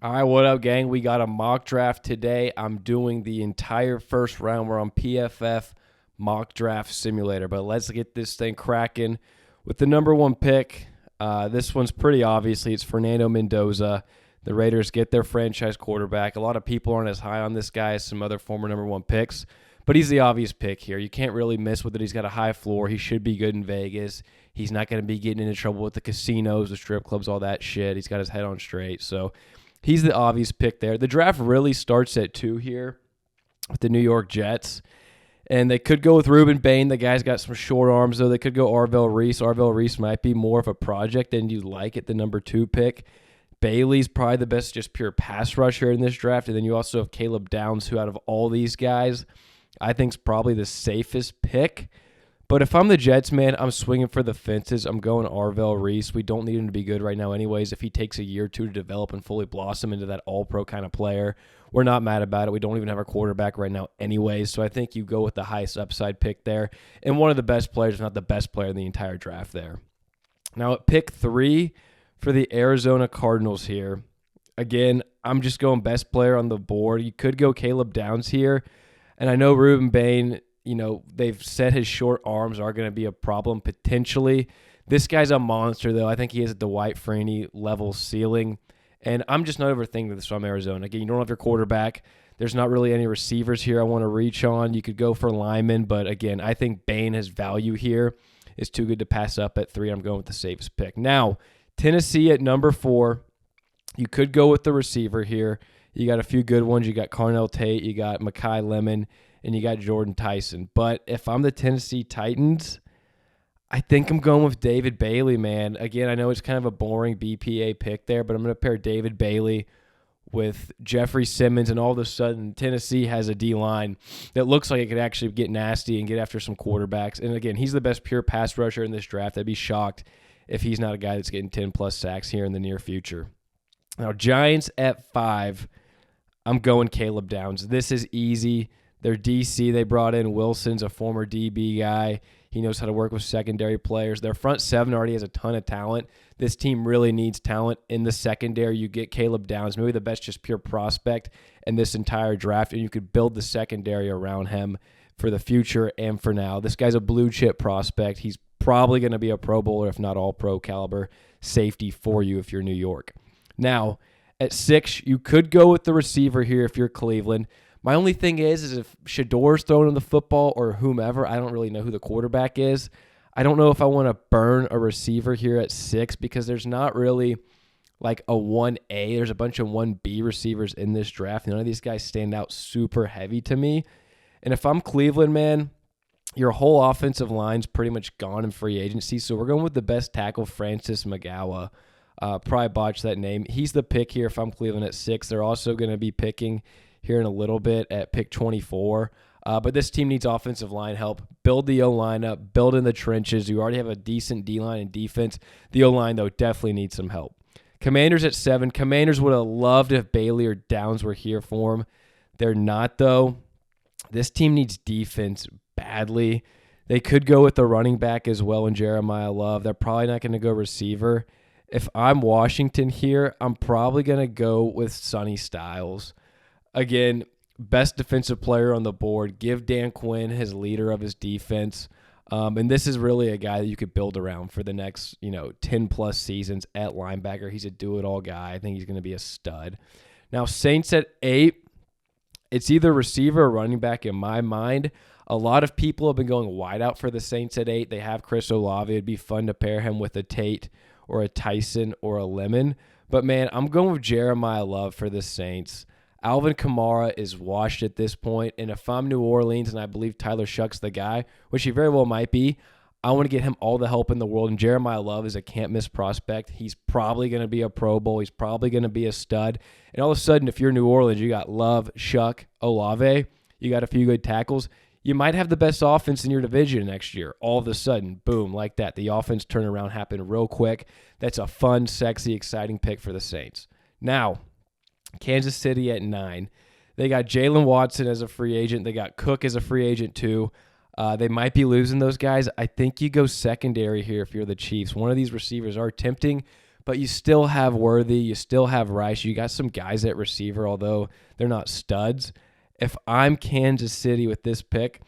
All right, what up, gang? We got a mock draft today. I'm doing the entire first round. We're on PFF Mock Draft Simulator, but let's get this thing cracking with the number one pick. This one's pretty obviously. It's Fernando Mendoza. The Raiders get their franchise quarterback. A lot of people aren't as high on this guy as some other former number one picks, but he's the obvious pick here. You can't really miss with it. He's got a high floor. He should be good in Vegas. He's not going to be getting into trouble with the casinos, the strip clubs, all that shit. He's got his head on straight, so he's the obvious pick there. The draft really starts at 2 here with the New York Jets. And they could go with Ruben Bain. The guy's got some short arms, though. They could go Arvell Reese. Arvell Reese might be more of a project than you'd like at the number 2 pick. Bailey's probably the best just pure pass rusher in this draft. And then you also have Caleb Downs, who out of all these guys, I think is probably the safest pick. But if I'm the Jets, man, I'm swinging for the fences. I'm going Arvell Reese. We don't need him to be good right now anyways. If he takes a year or two to develop and fully blossom into that all-pro kind of player, we're not mad about it. We don't even have a quarterback right now anyways. So I think you go with the highest upside pick there. And one of the best players, if not the best player in the entire draft there. Now at pick 3 for the Arizona Cardinals here, again, I'm just going best player on the board. You could go Caleb Downs here. And I know Ruben Bain, they've said his short arms are going to be a problem potentially. This guy's a monster, though. I think he has a Dwight Freeney level ceiling. And I'm just not overthinking this from Arizona. Again, you don't have your quarterback. There's not really any receivers here I want to reach on. You could go for linemen, but again, I think Bain has value here. It's too good to pass up at 3. I'm going with the safest pick. Now, Tennessee at number 4. You could go with the receiver here. You got a few good ones. You got Carnell Tate. You got Mekhi Lemon. And you got Jordan Tyson. But if I'm the Tennessee Titans, I think I'm going with David Bailey, man. Again, I know it's kind of a boring BPA pick there, but I'm going to pair David Bailey with Jeffrey Simmons, and all of a sudden Tennessee has a D-line that looks like it could actually get nasty and get after some quarterbacks. And again, he's the best pure pass rusher in this draft. I'd be shocked if he's not a guy that's getting 10-plus sacks here in the near future. Now, Giants at 5, I'm going Caleb Downs. This is easy. Their DC, they brought in Wilson's a former DB guy. He knows how to work with secondary players. Their front 7 already has a ton of talent. This team really needs talent in the secondary. You get Caleb Downs, maybe the best just pure prospect in this entire draft, and you could build the secondary around him for the future and for now. This guy's a blue chip prospect. He's probably going to be a Pro Bowler, if not all pro caliber safety for you if you're New York. Now, at 6, you could go with the receiver here if you're Cleveland. My only thing is if Shador's throwing in the football or whomever, I don't really know who the quarterback is. I don't know if I want to burn a receiver here at 6 because there's not really like a 1A. There's a bunch of 1B receivers in this draft. None of these guys stand out super heavy to me. And if I'm Cleveland, man, your whole offensive line's pretty much gone in free agency. So we're going with the best tackle, Francis Magawa. Probably botched that name. He's the pick here if I'm Cleveland at 6. They're also going to be picking here in a little bit at pick 24. But this team needs offensive line help. Build the O-line up. Build in the trenches. You already have a decent D-line and defense. The O-line, though, definitely needs some help. Commanders at 7. Commanders would have loved if Bailey or Downs were here for them. They're not, though. This team needs defense badly. They could go with the running back as well in Jeremiah Love. They're probably not going to go receiver. If I'm Washington here, I'm probably going to go with Sonny Styles. Again, best defensive player on the board. Give Dan Quinn his leader of his defense. And this is really a guy that you could build around for the next, 10-plus seasons at linebacker. He's a do-it-all guy. I think he's going to be a stud. Now, Saints at 8, it's either receiver or running back in my mind. A lot of people have been going wide out for the Saints at 8. They have Chris Olave. It'd be fun to pair him with a Tate or a Tyson or a Lemon. But, man, I'm going with Jeremiah Love for the Saints. Alvin Kamara is washed at this point, and if I'm New Orleans and I believe Tyler Shuck's the guy, which he very well might be, I want to get him all the help in the world, and Jeremiah Love is a can't-miss prospect. He's probably going to be a Pro Bowl. He's probably going to be a stud, and all of a sudden, if you're New Orleans, you got Love, Shuck, Olave, you got a few good tackles, you might have the best offense in your division next year. All of a sudden, boom, like that. The offense turnaround happened real quick. That's a fun, sexy, exciting pick for the Saints. Now, Kansas City at 9. They got Jalen Watson as a free agent. They got Cook as a free agent too. They might be losing those guys. I think you go secondary here if you're the Chiefs. One of these receivers are tempting, but you still have Worthy, you still have Rice, you got some guys at receiver, although they're not studs. If I'm Kansas City with this pick,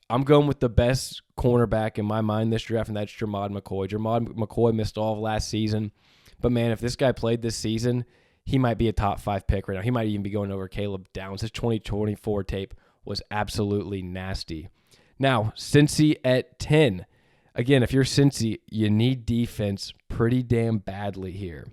I'm going with the best cornerback in my mind this draft, and that's Jermod McCoy. Jermod McCoy missed all of last season, but man, if this guy played this season, he might be a top 5 pick right now. He might even be going over Caleb Downs. His 2024 tape was absolutely nasty. Now, Cincy at 10. Again, if you're Cincy, you need defense pretty damn badly here.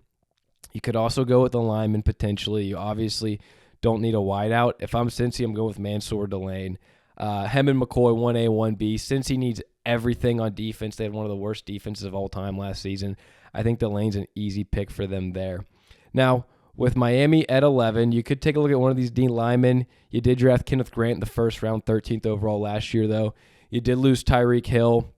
You could also go with a lineman potentially. You obviously don't need a wideout. If I'm Cincy, I'm going with Mansour Delane. Hem and McCoy, 1A, 1B. Cincy needs everything on defense. They had one of the worst defenses of all time last season. I think Delane's an easy pick for them there. Now, with Miami at 11, you could take a look at one of these D linemen. You did draft Kenneth Grant in the first round, 13th overall last year, though. You did lose Tyreek Hill.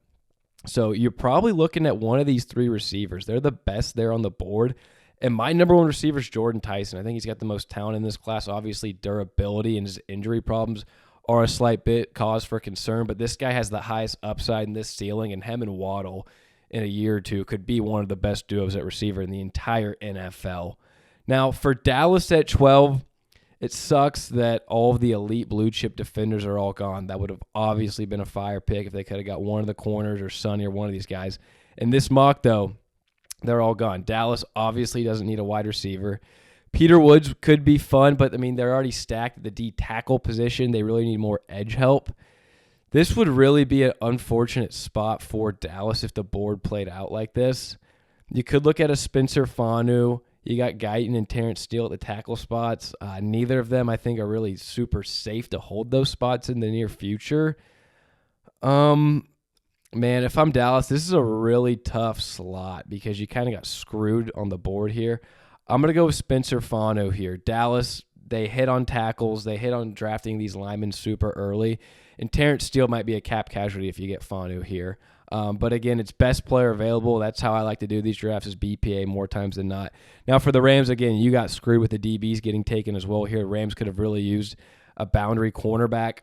So you're probably looking at one of these 3 receivers. They're the best there on the board. And my number 1 receiver is Jordan Tyson. I think he's got the most talent in this class. Obviously, durability and his injury problems are a slight bit cause for concern, but this guy has the highest upside in this ceiling, and him and Waddle in a year or two could be one of the best duos at receiver in the entire NFL. Now, for Dallas at 12, it sucks that all of the elite blue chip defenders are all gone. That would have obviously been a fire pick if they could have got one of the corners or Sonny or one of these guys. In this mock, though, they're all gone. Dallas obviously doesn't need a wide receiver. Peter Woods could be fun, but, I mean, they're already stacked at the D tackle position. They really need more edge help. This would really be an unfortunate spot for Dallas if the board played out like this. You could look at a Spencer Fanu. You got Guyton and Terrence Steele at the tackle spots. Neither of them, I think, are really super safe to hold those spots in the near future. Man, if I'm Dallas, this is a really tough slot because you kind of got screwed on the board here. I'm going to go with Spencer Fanu here. Dallas, they hit on tackles. They hit on drafting these linemen super early. And Terrence Steele might be a cap casualty if you get Fanu here. But again, it's best player available. That's how I like to do these drafts, is BPA more times than not. Now for the Rams, again, you got screwed with the DBs getting taken as well here. Rams could have really used a boundary cornerback.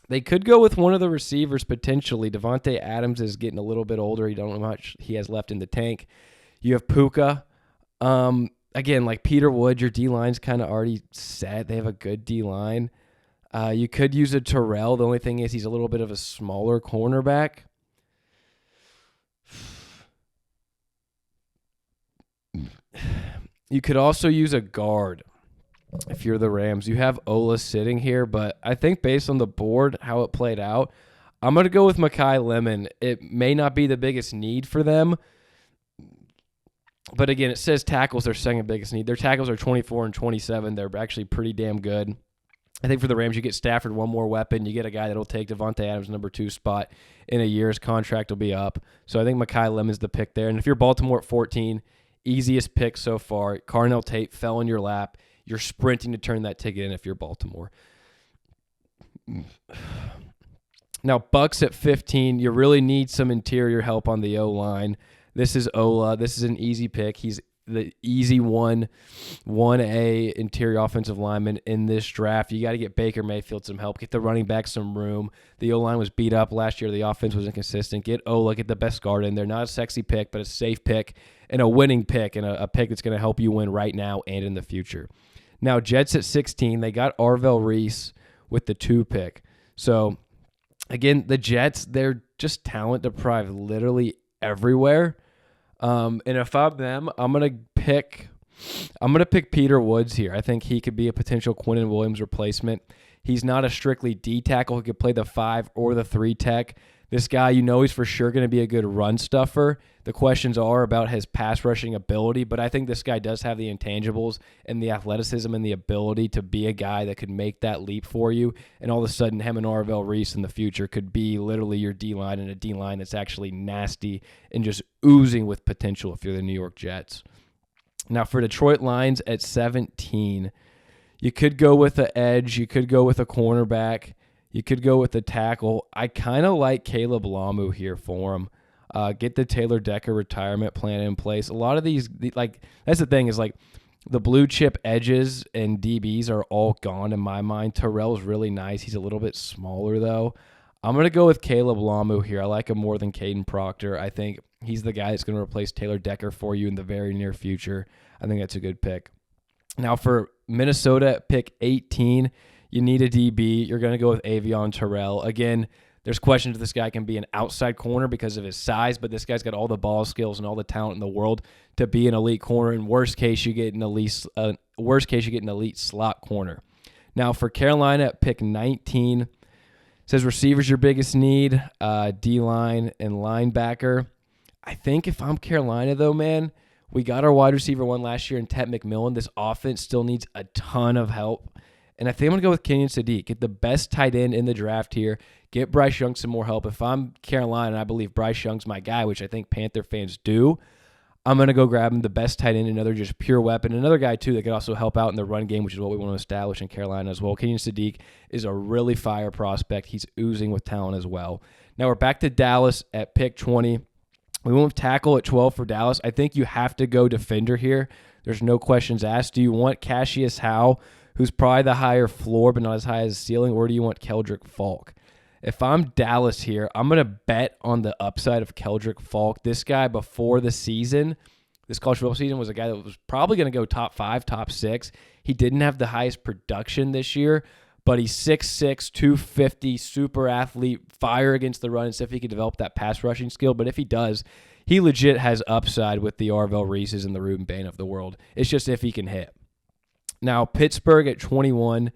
They could go with one of the receivers potentially. Devontae Adams is getting a little bit older. You don't know how much he has left in the tank. You have Puka. Again, like Peter Wood, your D-line's kind of already set. They have a good D-line. You could use a Terrell. The only thing is he's a little bit of a smaller cornerback. You could also use a guard if you're the Rams. You have Ola sitting here, but I think based on the board, how it played out, I'm going to go with Mekhi Lemon. It may not be the biggest need for them, but again, it says tackles their second biggest need. Their tackles are 24 and 27. They're actually pretty damn good. I think for the Rams, you get Stafford one more weapon. You get a guy that will take Devontae Adams' number 2 spot in a year. His contract will be up. So I think Mekhi Lemon's the pick there. And if you're Baltimore at 14, easiest pick so far. Carnell Tate fell in your lap. You're sprinting to turn that ticket in if you're Baltimore. Now, Bucks at 15, you really need some interior help on the O-line. This is Ola. This is an easy pick. He's the easy 1A interior offensive lineman in this draft. You got to get Baker Mayfield some help. Get the running back some room. The O-line was beat up last year. The offense was inconsistent. Get Ola. Get the best guard in there. Not a sexy pick, but a safe pick and a winning pick and a pick that's going to help you win right now and in the future. Now, Jets at 16, they got Arvell Reese with the 2 pick. So, again, the Jets, they're just talent deprived literally everywhere. And if I'm them, I'm gonna pick Peter Woods here. I think he could be a potential Quinnen Williams replacement. He's not a strictly D tackle. He could play the 5 or the 3 tech. This guy, he's for sure going to be a good run stuffer. The questions are about his pass rushing ability, but I think this guy does have the intangibles and the athleticism and the ability to be a guy that could make that leap for you. And all of a sudden, him and Arvell Reese in the future could be literally your D-line, and a D-line that's actually nasty and just oozing with potential if you're the New York Jets. Now, for Detroit Lions at 17, you could go with an edge. You could go with a cornerback. You could go with a tackle. I kind of like Caleb Lamu here for him. Get the Taylor Decker retirement plan in place. A lot of these, that's the thing, is like the blue chip edges and DBs are all gone in my mind. Terrell's really nice. He's a little bit smaller, though. I'm going to go with Caleb Lamu here. I like him more than Caden Proctor. I think he's the guy that's going to replace Taylor Decker for you in the very near future. I think that's a good pick. Now for Minnesota at pick 18, you need a DB. You're going to go with Avion Terrell. Again, there's questions if this guy can be an outside corner because of his size, but this guy's got all the ball skills and all the talent in the world to be an elite corner. In worst case, you get an elite slot corner. Now for Carolina at pick 19, says receivers your biggest need, D-line and linebacker. I think if I'm Carolina though, man, we got our wide receiver one last year in Tet McMillan. This offense still needs a ton of help. And I think I'm going to go with Kenyon Sadiq. Get the best tight end in the draft here. Get Bryce Young some more help. If I'm Carolina and I believe Bryce Young's my guy, which I think Panther fans do, I'm going to go grab him the best tight end, another just pure weapon. Another guy, too, that could also help out in the run game, which is what we want to establish in Carolina as well. Kenyon Sadiq is a really fire prospect. He's oozing with talent as well. Now we're back to Dallas at pick 20. We went with tackle at 12 for Dallas. I think you have to go defender here. There's no questions asked. Do you want Cassius Howe, who's probably the higher floor but not as high as the ceiling, or do you want Keldrick Falk? If I'm Dallas here, I'm going to bet on the upside of Keldrick Falk. This guy before the season, this college football season, was a guy that was probably going to go top 5, top 6. He didn't have the highest production this year, but he's 6'6", 250, super athlete, fire against the run, and see if he could develop that pass rushing skill. But if he does, he legit has upside with the Arvell Reeses and the Ruben Bain of the world. It's just if he can hit. Now, Pittsburgh at 21.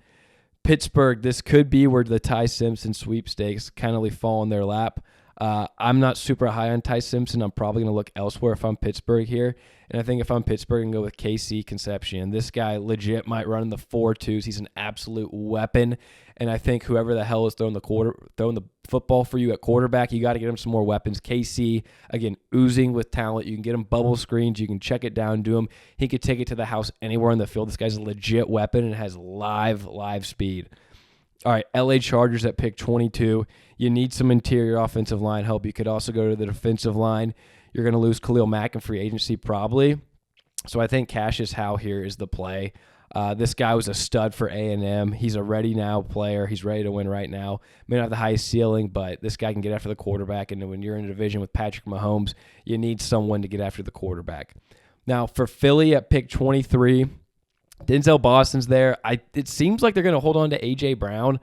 Pittsburgh, this could be where the Ty Simpson sweepstakes kind of fall in their lap. I'm not super high on Ty Simpson. I'm probably going to look elsewhere if I'm Pittsburgh here. And I think if I'm Pittsburgh, I can go with KC Concepcion. This guy legit might run in the 4.2s. He's an absolute weapon. And I think whoever the hell is throwing the football for you at quarterback, you got to get him some more weapons. KC, again, oozing with talent. You can get him bubble screens. You can check it down to him. He could take it to the house anywhere in the field. This guy's a legit weapon and has live speed. All right, LA Chargers at pick 22. You need some interior offensive line help. You could also go to the defensive line. You're going to lose Khalil Mack in free agency probably. So I think Cassius Howe here is the play. This guy was a stud for A&M. He's a ready-now player. He's ready to win right now. May not have the highest ceiling, but this guy can get after the quarterback. And when you're in a division with Patrick Mahomes, you need someone to get after the quarterback. Now, for Philly at pick 23, Denzel Boston's there. It seems like they're going to hold on to A.J. Brown,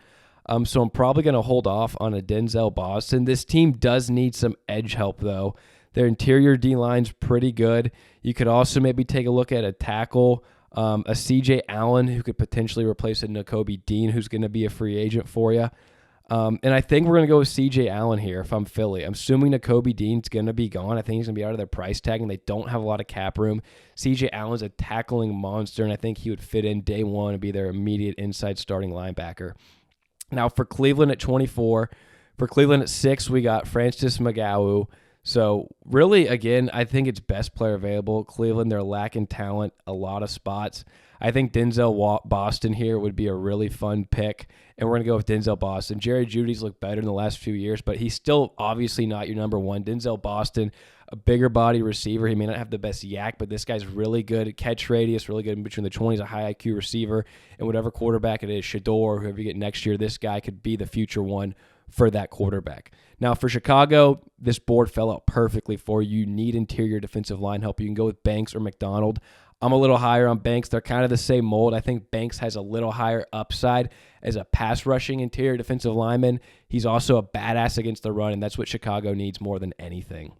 so I'm probably going to hold off on a Denzel Boston. This team does need some edge help, though. Their interior D-line's pretty good. You could also maybe take a look at a tackle, a C.J. Allen, who could potentially replace a Nakobe Dean, who's going to be a free agent for you. And I think we're going to go with C.J. Allen here if I'm Philly. I'm assuming Nakobe Dean's going to be gone. I think he's going to be out of their price tag, and they don't have a lot of cap room. C.J. Allen's a tackling monster, and I think he would fit in day one and be their immediate inside starting linebacker. Now, for Cleveland at 24, for Cleveland at 6, we got Francis Magawu. So, really, again, I think it's best player available. Cleveland, they're lacking talent, a lot of spots. I think Denzel Boston here would be a really fun pick, and we're going to go with Denzel Boston. Jerry Jeudy's looked better in the last few years, but he's still obviously not your number one. Denzel Boston, a bigger body receiver. He may not have the best yak, but this guy's really good at catch radius, really good in between the 20s, a high IQ receiver, and whatever quarterback it is, Shador, whoever you get next year, this guy could be the future one for that quarterback. Now, for Chicago, this board fell out perfectly for you. You need interior defensive line help. You can go with Banks or McDonald. I'm a little higher on Banks. They're kind of the same mold. I think Banks has a little higher upside as a pass-rushing interior defensive lineman. He's also a badass against the run, and that's what Chicago needs more than anything.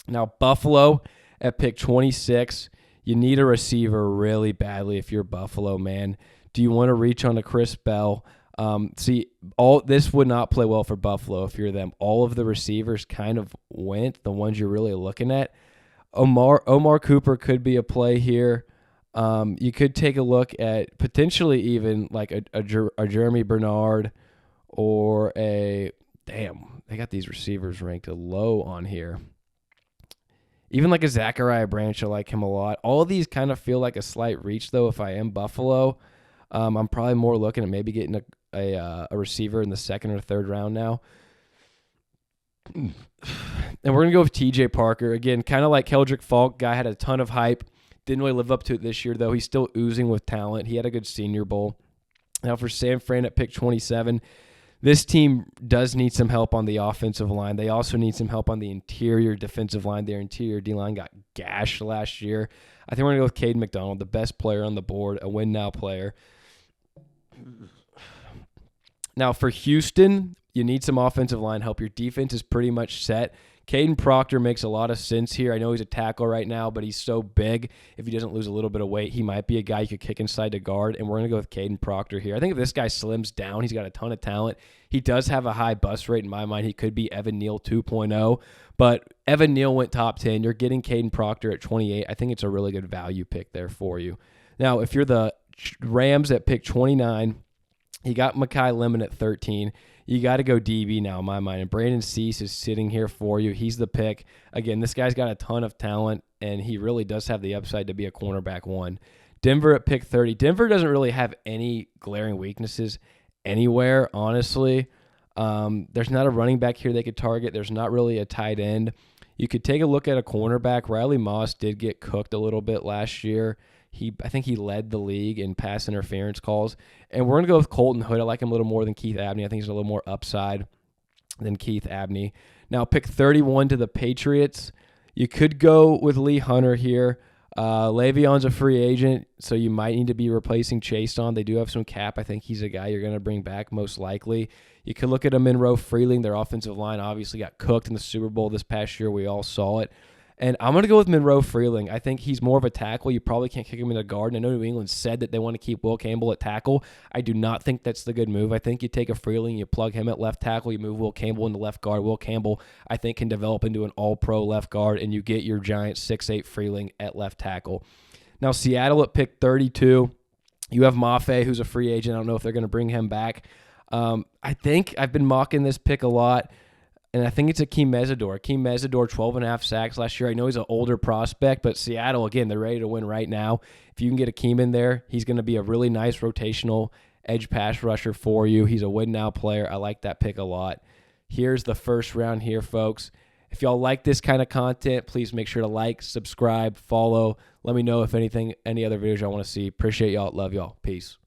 Now, Buffalo at pick 26, you need a receiver really badly if you're Buffalo, man. Do you want to reach on to Chris Bell? All this would not play well for Buffalo if you're them. All of the receivers kind of went, the ones you're really looking at. Omar Cooper could be a play here. You could take a look at potentially even like a Jeremy Bernard or they got these receivers ranked low on here. Even like a Zachariah Branch, I like him a lot. All of these kind of feel like a slight reach, though, if I am Buffalo. I'm probably more looking at maybe getting a receiver in the second or third round now. And we're going to go with TJ Parker. Again, kind of like Keldrick Falk. Guy had a ton of hype. Didn't really live up to it this year, though. He's still oozing with talent. He had a good Senior Bowl. Now for San Fran at pick 27, This team does need some help on the offensive line. They also need some help on the interior defensive line. Their interior D-line got gashed last year. I think we're going to go with Caden McDonald, the best player on the board, a win-now player. Now, for Houston, you need some offensive line help. Your defense is pretty much set. Caden Proctor makes a lot of sense here. I know he's a tackle right now, but he's so big. If he doesn't lose a little bit of weight, he might be a guy you could kick inside to guard, and we're going to go with Caden Proctor here. I think if this guy slims down, he's got a ton of talent. He does have a high bust rate in my mind. He could be Evan Neal 2.0, but Evan Neal went top 10. You're getting Caden Proctor at 28. I think it's a really good value pick there for you. Now, if you're the Rams at pick 29, you got Mekhi Lemon at 13. You got to go DB now in my mind. And Brandon Cease is sitting here for you. He's the pick. Again, this guy's got a ton of talent, and he really does have the upside to be a cornerback one. Denver at pick 30. Denver doesn't really have any glaring weaknesses anywhere, honestly. There's not a running back here they could target. There's not really a tight end. You could take a look at a cornerback. Riley Moss did get cooked a little bit last year. I think he led the league in pass interference calls. And we're going to go with Colton Hood. I like him a little more than Keith Abney. I think he's a little more upside than Keith Abney. Now, pick 31 to the Patriots. You could go with Lee Hunter here. Le'Veon's a free agent, so you might need to be replacing Chason. They do have some cap. I think he's a guy you're going to bring back most likely. You could look at a Monroe Freeling. Their offensive line obviously got cooked in the Super Bowl this past year. We all saw it. And I'm going to go with Monroe Freeling. I think he's more of a tackle. You probably can't kick him in the guard. And I know New England said that they want to keep Will Campbell at tackle. I do not think that's the good move. I think you take a Freeling, you plug him at left tackle, you move Will Campbell into left guard. Will Campbell, I think, can develop into an all-pro left guard, and you get your giant 6'8 Freeling at left tackle. Now, Seattle at pick 32. You have Mafe, who's a free agent. I don't know if they're going to bring him back. I think I've been mocking this pick a lot. And I think it's Akeem Mesidor. Akeem Mesidor, 12.5 sacks last year. I know he's an older prospect, but Seattle, again, they're ready to win right now. If you can get Akeem in there, he's going to be a really nice rotational edge pass rusher for you. He's a win-now player. I like that pick a lot. Here's the first round here, folks. If y'all like this kind of content, please make sure to like, subscribe, follow. Let me know if any other videos y'all want to see. Appreciate y'all. Love y'all. Peace.